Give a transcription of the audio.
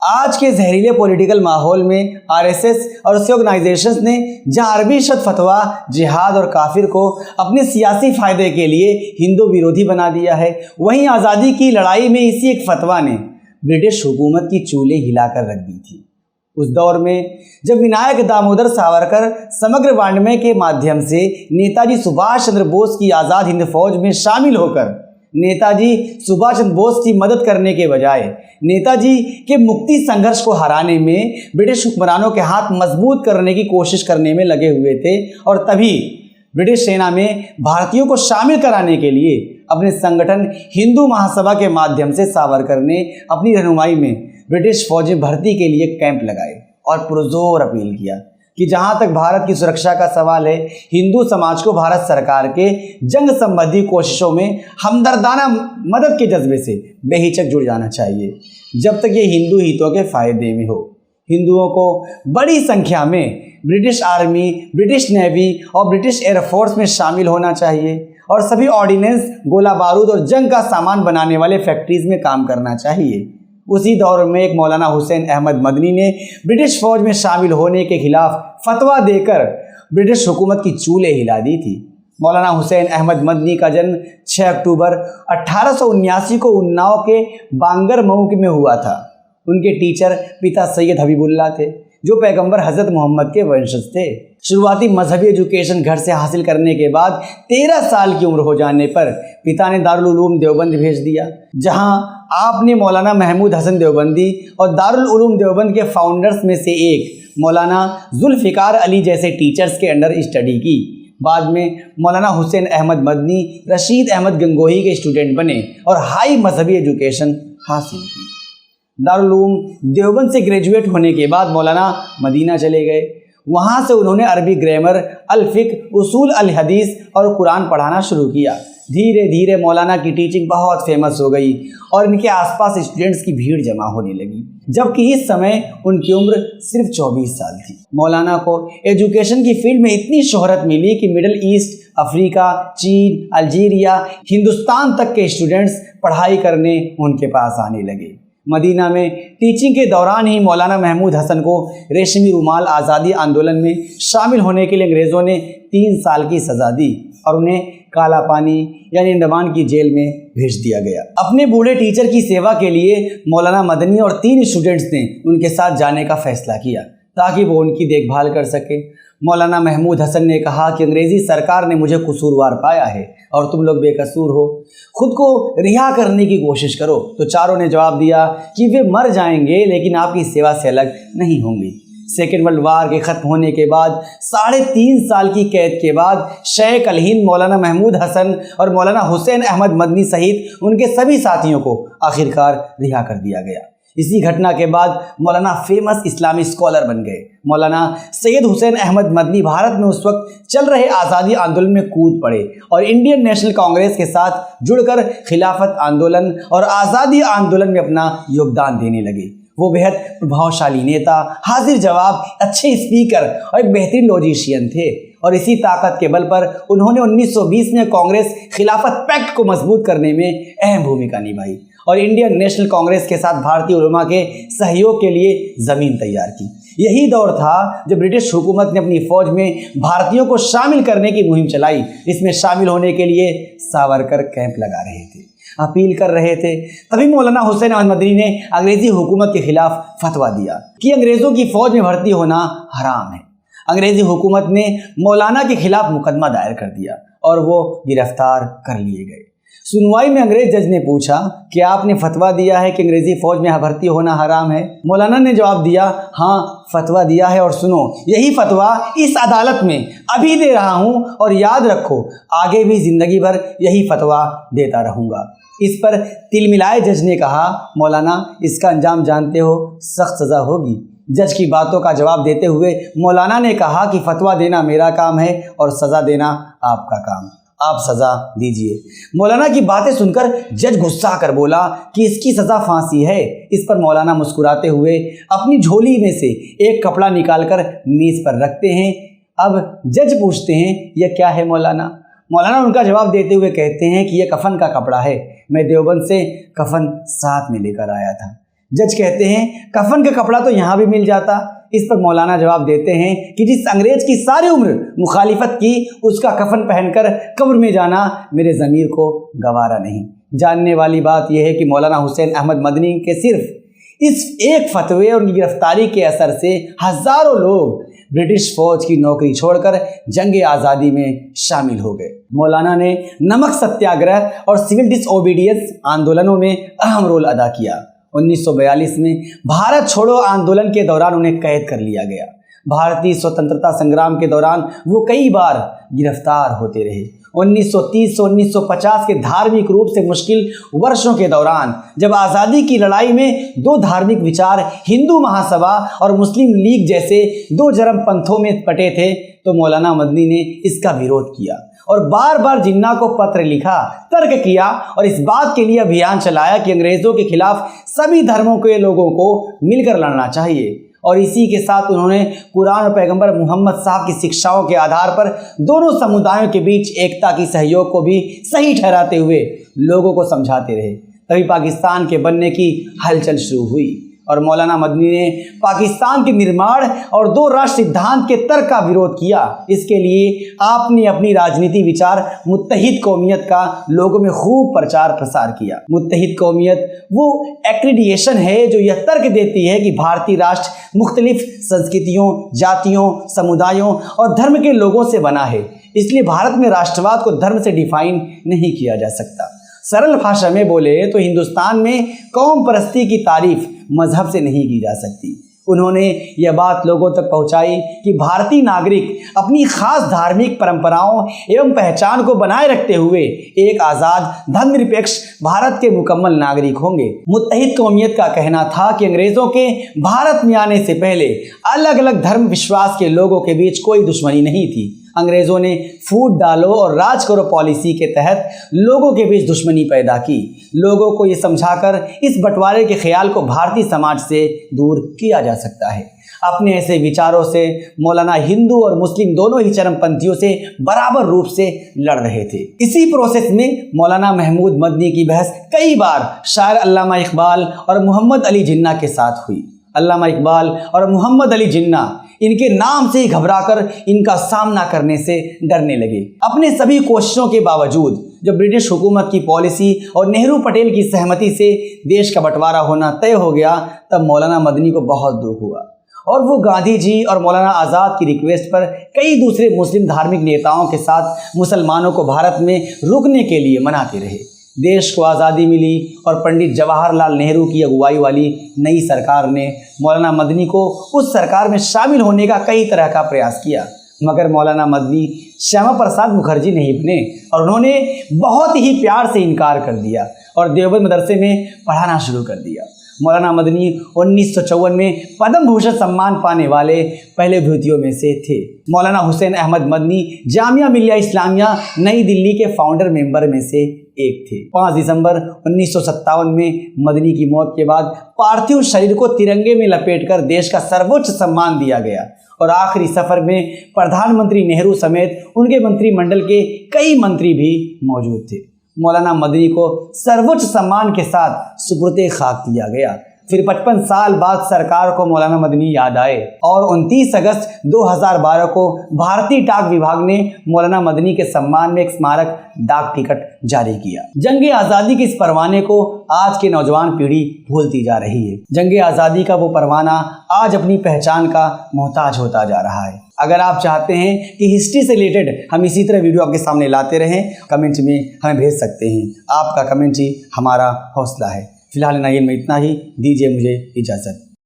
आज के जहरीले पॉलिटिकल माहौल में आरएसएस और उसके ऑर्गेनाइजेशंस ने जहां अरबी शद फतवा जिहाद और काफिर को अपने सियासी फायदे के लिए हिंदू विरोधी बना दिया है, वहीं आज़ादी की लड़ाई में इसी एक फतवा ने ब्रिटिश हुकूमत की चूल्हे हिलाकर रख दी थी। उस दौर में जब विनायक दामोदर सावरकर समग्र वाङ्मय के माध्यम से नेताजी सुभाष चंद्र बोस की आज़ाद हिंद फौज में शामिल होकर नेताजी सुभाष चंद्र बोस की मदद करने के बजाय नेताजी के मुक्ति संघर्ष को हराने में ब्रिटिश हुक्मरानों के हाथ मजबूत करने की कोशिश करने में लगे हुए थे, और तभी ब्रिटिश सेना में भारतीयों को शामिल कराने के लिए अपने संगठन हिंदू महासभा के माध्यम से सावरकर ने अपनी रहनुमाई में ब्रिटिश फौज में भर्ती के लिए कैंप लगाए और पुरजोर अपील किया कि जहां तक भारत की सुरक्षा का सवाल है, हिंदू समाज को भारत सरकार के जंग संबंधी कोशिशों में हमदर्दाना मदद के जज्बे से बेहिचक जुड़ जाना चाहिए, जब तक ये हिंदू हितों के फायदे में हो। हिंदुओं को बड़ी संख्या में ब्रिटिश आर्मी, ब्रिटिश नेवी और ब्रिटिश एयरफोर्स में शामिल होना चाहिए और सभी ऑर्डिनेंस, गोला बारूद और जंग का सामान बनाने वाले फैक्ट्रीज में काम करना चाहिए। उसी दौर में एक मौलाना हुसैन अहमद मदनी ने ब्रिटिश फौज में शामिल होने के खिलाफ फतवा देकर ब्रिटिश हुकूमत की चूल्हे हिला दी थी। मौलाना हुसैन अहमद मदनी का जन्म 6 अक्टूबर 1879 को उन्नाव के बांगर मऊ में हुआ था। उनके टीचर पिता सैयद हबीबुल्लाह थे, जो पैगंबर हज़रत मोहम्मद के वंशज थे। शुरुआती मजहबी एजुकेशन घर से हासिल करने के बाद 13 साल की उम्र हो जाने पर पिता ने दारुल उलूम देवबंद भेज दिया, जहां आपने मौलाना महमूद हसन देवबंदी और दारुल उलूम देवबंद के फाउंडर्स में से एक मौलाना जुल्फ़िकार अली जैसे टीचर्स के अंडर स्टडी की। बाद में मौलाना हुसैन अहमद मदनी रशीद अहमद गंगोही के स्टूडेंट बने और हाई मजहबी एजुकेशन हासिल की। दारुल उलूम देवबंद से ग्रेजुएट होने के बाद मौलाना मदीना चले गए। वहाँ से उन्होंने अरबी ग्रामर, अल-फ़िक़्ह, उसूल अल-हदीस और कुरान पढ़ाना शुरू किया। धीरे धीरे मौलाना की टीचिंग बहुत फेमस हो गई और इनके आसपास स्टूडेंट्स की भीड़ जमा होने लगी, जबकि इस समय उनकी उम्र सिर्फ 24 साल थी। मौलाना को एजुकेशन की फील्ड में इतनी शोहरत मिली कि मिडिल ईस्ट, अफ्रीका, चीन, अल्जीरिया, हिंदुस्तान तक के स्टूडेंट्स पढ़ाई करने उनके पास आने लगे। मदीना में टीचिंग के दौरान ही मौलाना महमूद हसन को रेशमी रुमाल आज़ादी आंदोलन में शामिल होने के लिए अंग्रेज़ों ने 3 साल की सज़ा दी और उन्हें काला पानी यानी अंडमान की जेल में भेज दिया गया। अपने बूढ़े टीचर की सेवा के लिए मौलाना मदनी और 3 स्टूडेंट्स ने उनके साथ जाने का फैसला किया ताकि वो उनकी देखभाल कर सके। मौलाना महमूद हसन ने कहा कि अंग्रेज़ी सरकार ने मुझे कसूरवार पाया है और तुम लोग बेकसूर हो, खुद को रिहा करने की कोशिश करो। तो चारों ने जवाब दिया कि वे मर जाएंगे लेकिन आपकी सेवा से अलग नहीं होंगे। सेकेंड वर्ल्ड वार के ख़त्म होने के बाद 3.5 साल की कैद के बाद शेख अल हिंद मौलाना महमूद हसन और मौलाना हुसैन अहमद मदनी सहित उनके सभी साथियों को आखिरकार रिहा कर दिया गया। इसी घटना के बाद मौलाना फेमस इस्लामी स्कॉलर बन गए। मौलाना सैयद हुसैन अहमद मदनी भारत में उस वक्त चल रहे आज़ादी आंदोलन में कूद पड़े और इंडियन नेशनल कांग्रेस के साथ जुड़कर खिलाफत आंदोलन और आज़ादी आंदोलन में अपना योगदान देने लगे। वो बेहद प्रभावशाली नेता, हाजिर जवाब, अच्छे स्पीकर और एक बेहतरीन लॉजिशियन थे और इसी ताकत के बल पर उन्होंने 1920 में कांग्रेस खिलाफत पैक्ट को मजबूत करने में अहम भूमिका निभाई और इंडियन नेशनल कांग्रेस के साथ भारतीय उलमा के सहयोग के लिए ज़मीन तैयार की। यही दौर था जब ब्रिटिश हुकूमत ने अपनी फ़ौज में भारतीयों को शामिल करने की मुहिम चलाई। इसमें शामिल होने के लिए सावरकर कैंप लगा रहे थे, अपील कर रहे थे। तभी मौलाना हुसैन अहमद मदनी ने अंग्रेज़ी हुकूमत के खिलाफ फतवा दिया कि अंग्रेज़ों की फ़ौज में भर्ती होना हराम है। अंग्रेज़ी हुकूमत ने मौलाना के खिलाफ मुकदमा दायर कर दिया और वो गिरफ्तार कर लिए गए। सुनवाई में अंग्रेज जज ने पूछा कि आपने फतवा दिया है कि अंग्रेजी फौज में भर्ती होना हराम है। मौलाना ने जवाब दिया, हाँ फतवा दिया है और सुनो, यही फतवा इस अदालत में अभी दे रहा हूँ और याद रखो आगे भी ज़िंदगी भर यही फतवा देता रहूँगा। इस पर तिलमिलाए जज ने कहा, मौलाना इसका अंजाम जानते हो, सख्त सज़ा होगी। जज की बातों का जवाब देते हुए मौलाना ने कहा कि फतवा देना मेरा काम है और सज़ा देना आपका काम, आप सज़ा दीजिए। मौलाना की बातें सुनकर जज गुस्सा कर बोला कि इसकी सज़ा फांसी है। इस पर मौलाना मुस्कुराते हुए अपनी झोली में से एक कपड़ा निकालकर मेज़ पर रखते हैं। अब जज पूछते हैं, यह क्या है मौलाना? मौलाना उनका जवाब देते हुए कहते हैं कि यह कफन का कपड़ा है, मैं देवबंद से कफन साथ में लेकर आया था। जज कहते हैं कफन का कपड़ा तो यहाँ भी मिल जाता। इस पर मौलाना जवाब देते हैं कि जिस अंग्रेज की सारी उम्र मुखालिफत की उसका कफन पहनकर कब्र में जाना मेरे ज़मीर को गवारा नहीं। जानने वाली बात यह है कि मौलाना हुसैन अहमद मदनी के सिर्फ इस एक फतवे और उनकी गिरफ्तारी के असर से हज़ारों लोग ब्रिटिश फौज की नौकरी छोड़कर जंग आज़ादी में शामिल हो गए। मौलाना ने नमक सत्याग्रह और सिविल डिसओबीडियंस आंदोलनों में अहम रोल अदा किया। 1942 में भारत छोड़ो आंदोलन के दौरान उन्हें कैद कर लिया गया। भारतीय स्वतंत्रता संग्राम के दौरान वो कई बार गिरफ्तार होते रहे। 1930 से 1950 के धार्मिक रूप से मुश्किल वर्षों के दौरान जब आज़ादी की लड़ाई में दो धार्मिक विचार हिंदू महासभा और मुस्लिम लीग जैसे दो चरम पंथों में बटे थे, तो मौलाना मदनी ने इसका विरोध किया और बार बार जिन्ना को पत्र लिखा, तर्क किया और इस बात के लिए अभियान चलाया कि अंग्रेज़ों के खिलाफ सभी धर्मों के लोगों को मिलकर लड़ना चाहिए। और इसी के साथ उन्होंने कुरान और पैगंबर मोहम्मद साहब की शिक्षाओं के आधार पर दोनों समुदायों के बीच एकता की सहयोग को भी सही ठहराते हुए लोगों को समझाते रहे। तभी पाकिस्तान के बनने की हलचल शुरू हुई और मौलाना मदनी ने पाकिस्तान के निर्माण और दो राष्ट्र सिद्धांत के तर्क का विरोध किया। इसके लिए आपने अपनी राजनीति विचार मुत्तहिद कौमियत का लोगों में खूब प्रचार प्रसार किया। मुत्तहिद कौमियत वो एक्रीडिएशन है जो यह तर्क देती है कि भारतीय राष्ट्र मुख्तलिफ संस्कृतियों, जातियों, समुदायों और धर्म के लोगों से बना है, इसलिए भारत में राष्ट्रवाद को धर्म से डिफाइन नहीं किया जा सकता। सरल भाषा में बोले तो हिंदुस्तान में कौम परस्ती की तारीफ मजहब से नहीं की जा सकती। उन्होंने यह बात लोगों तक पहुंचाई कि भारतीय नागरिक अपनी खास धार्मिक परंपराओं एवं पहचान को बनाए रखते हुए एक आज़ाद धर्मनिरपेक्ष भारत के मुकम्मल नागरिक होंगे। मुत्तहिद कौमियत का कहना था कि अंग्रेज़ों के भारत में आने से पहले अलग अलग धर्म विश्वास के लोगों के बीच कोई दुश्मनी नहीं थी। अंग्रेज़ों ने फूट डालो और राज करो पॉलिसी के तहत लोगों के बीच दुश्मनी पैदा की। लोगों को ये समझाकर इस बंटवारे के ख्याल को भारतीय समाज से दूर किया जा सकता है। अपने ऐसे विचारों से मौलाना हिंदू और मुस्लिम दोनों ही चरमपंथियों से बराबर रूप से लड़ रहे थे। इसी प्रोसेस में मौलाना महमूद मदनी की बहस कई बार शायर अल्लामा इकबाल और मोहम्मद अली जिन्ना के साथ हुई। अल्लामा इकबाल और मोहम्मद अली जिन्ना इनके नाम से ही घबराकर इनका सामना करने से डरने लगे। अपने सभी कोशिशों के बावजूद जब ब्रिटिश हुकूमत की पॉलिसी और नेहरू पटेल की सहमति से देश का बंटवारा होना तय हो गया, तब मौलाना मदनी को बहुत दुख हुआ और वो गांधी जी और मौलाना आज़ाद की रिक्वेस्ट पर कई दूसरे मुस्लिम धार्मिक नेताओं के साथ मुसलमानों को भारत में रुकने के लिए मनाते रहे। देश को आज़ादी मिली और पंडित जवाहरलाल नेहरू की अगुवाई वाली नई सरकार ने मौलाना मदनी को उस सरकार में शामिल होने का कई तरह का प्रयास किया, मगर मौलाना मदनी श्यामा प्रसाद मुखर्जी नहीं बने और उन्होंने बहुत ही प्यार से इनकार कर दिया और देवबंद मदरसे में पढ़ाना शुरू कर दिया। मौलाना मदनी 1954 में पद्म भूषण सम्मान पाने वाले पहले विभूतियों में से थे। मौलाना हुसैन अहमद मदनी जामिया मिलिया इस्लामिया नई दिल्ली के फाउंडर मेंबर में से एक थे। 5 दिसंबर 1957 में मदनी की मौत के बाद पार्थिव शरीर को तिरंगे में लपेटकर देश का सर्वोच्च सम्मान दिया गया और आखिरी सफर में प्रधानमंत्री नेहरू समेत उनके मंत्रिमंडल के कई मंत्री भी मौजूद थे। मौलाना मदनी को सर्वोच्च सम्मान के साथ सुपुर्दे खाक किया गया। फिर 55 साल बाद सरकार को मौलाना मदनी याद आए और 29 अगस्त 2012 को भारतीय डाक विभाग ने मौलाना मदनी के सम्मान में एक स्मारक डाक टिकट जारी किया। जंग आज़ादी के इस परवाने को आज के नौजवान पीढ़ी भूलती जा रही है। जंग आज़ादी का वो परवाना आज अपनी पहचान का मोहताज होता जा रहा है। अगर आप चाहते हैं कि हिस्ट्री से रिलेटेड हम इसी तरह वीडियो आपके सामने लाते रहें, कमेंट में हमें भेज सकते हैं। आपका कमेंट ही हमारा हौसला है। फिलहाल नाइन में इतना ही, दीजिए मुझे इजाज़त।